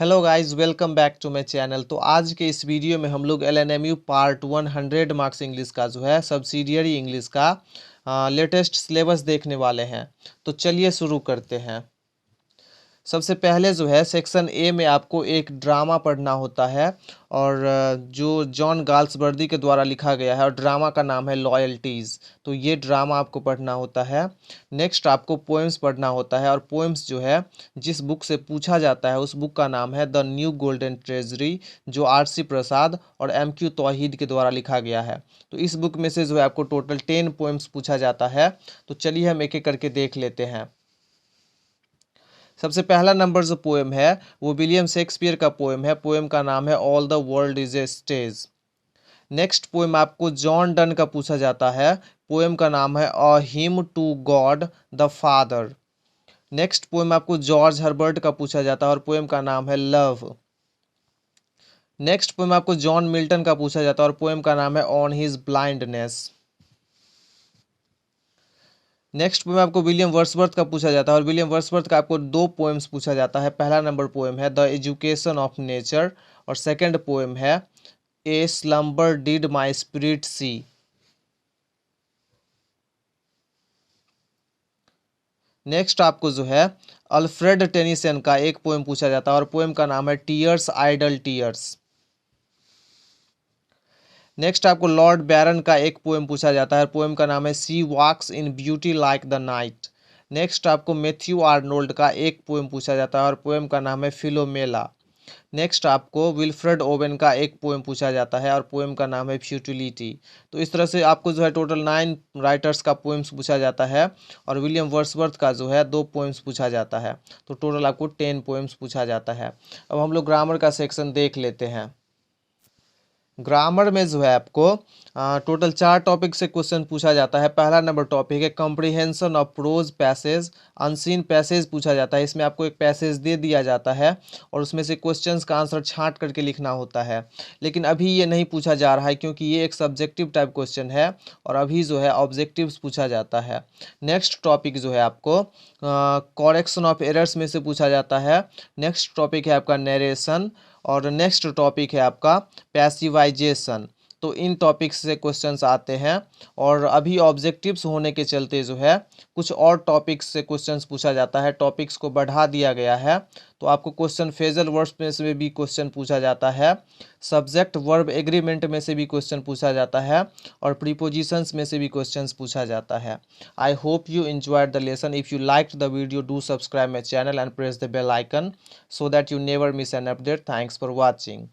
Hello guys, welcome back to my channel. तो आज के इस वीडियो में हम लोग एलएनएमयू पार्ट 100 मार्क्स इंग्लिश का जो है सब्सिडियरी इंग्लिश का लेटेस्ट सिलेबस देखने वाले हैं। तो चलिए शुरू करते हैं। सबसे पहले जो है सेक्शन ए में आपको एक ड्रामा पढ़ना होता है और जो जॉन गाल्सवर्दी के द्वारा लिखा गया है और ड्रामा का नाम है लॉयल्टीज़। तो ये ड्रामा आपको पढ़ना होता है। नेक्स्ट आपको पोएम्स पढ़ना होता है और पोएम्स जो है जिस बुक से पूछा जाता है उस बुक का नाम है द न्यू गोल्डन ट्रेजरी, जो आर.सी. प्रसाद और एम.क्यू. तौहीद के द्वारा लिखा गया है। तो इस बुक में से जो है आपको टोटल 10 पोएम्स पूछा जाता है। तो चलिए हम एक एक करके देख लेते हैं। सबसे पहला नंबर जो पोएम है वो विलियम शेक्सपियर का पोएम है। पोएम का नाम है all the world is a stage. Next poem आपको जॉन डन का पूछा जाता है। पोएम का नाम है a hymn to God the Father. Next poem आपको जॉर्ज हर्बर्ट का पूछा जाता है और पोएम का नाम है लव। नेक्स्ट पोएम आपको जॉन मिल्टन का पूछा जाता है और पोएम का नाम है on his blindness. Next poem आपको विलियम वर्ड्सवर्थ का पूछा जाता है और विलियम वर्ड्सवर्थ का आपको दो पोएम्स पूछा जाता है। पहला नंबर पोएम है द एजुकेशन ऑफ नेचर और सेकंड पोएम है a slumber did my spirit seal. Next आपको जो है अल्फ्रेड टेनिसन का एक पोएम पूछा जाता है और पोएम का नाम है टीयर्स आइडल टीयर्स। नेक्स्ट आपको लॉर्ड बैरन का एक पोएम पूछा जाता है। पोएम का नाम है she walks in beauty like the night. Next आपको मैथ्यू आर्नोल्ड का एक पोएम पूछा जाता है और पोएम का नाम है फिलोमेला। नेक्स्ट आपको विल्फ्रेड ओवेन का एक पोएम पूछा जाता है और पोएम का नाम है फ्यूटिलिटी। तो इस तरह से आपको जो है टोटल 9 राइटर्स का पोएम्स पूछा जाता है और विलियम वर्ड्सवर्थ का जो है 2 पोएम्स पूछा जाता है। तो टोटल आपको 10 पोएम्स पूछा जाता है। अब हम लोग ग्रामर का सेक्शन देख लेते हैं। ग्रामर में जो है आपको टोटल 4 टॉपिक से क्वेश्चन पूछा जाता है। पहला नंबर टॉपिक है comprehension of pros passage. Unseen passage पूछा जाता है। इसमें आपको एक पैसेज दे दिया जाता है और उसमें से क्वेश्चंस का आंसर छांट करके लिखना होता है। लेकिन अभी ये नहीं पूछा जा रहा है क्योंकि ये एक सब्जेक्टिव टाइप क्वेश्चन है और अभी जो है ऑब्जेक्टिव्स पूछा जाता है। नेक्स्ट टॉपिक जो है आपको करेक्शन ऑफ एरर्स में से पूछा जाता है। नेक्स्ट टॉपिक है आपका नरेशन और नेक्स्ट टॉपिक है आपका पैसिवाइजेशन। तो इन टॉपिक्स से क्वेश्चंस आते हैं और अभी ऑब्जेक्टिव्स होने के चलते जो है कुछ और टॉपिक्स से क्वेश्चंस पूछा जाता है। टॉपिक्स को बढ़ा दिया गया है। तो आपको क्वेश्चन फेजल वर्ड्स में से भी क्वेश्चन पूछा जाता है। सब्जेक्ट वर्ब एग्रीमेंट में से भी क्वेश्चन पूछा जाता है और प्रीपोजिशंस में से भी क्वेश्चंस पूछा जाता है। I hope you enjoyed the lesson. If you liked the video, do subscribe my channel and press the bell icon so that you never miss an update. Thanks for watching.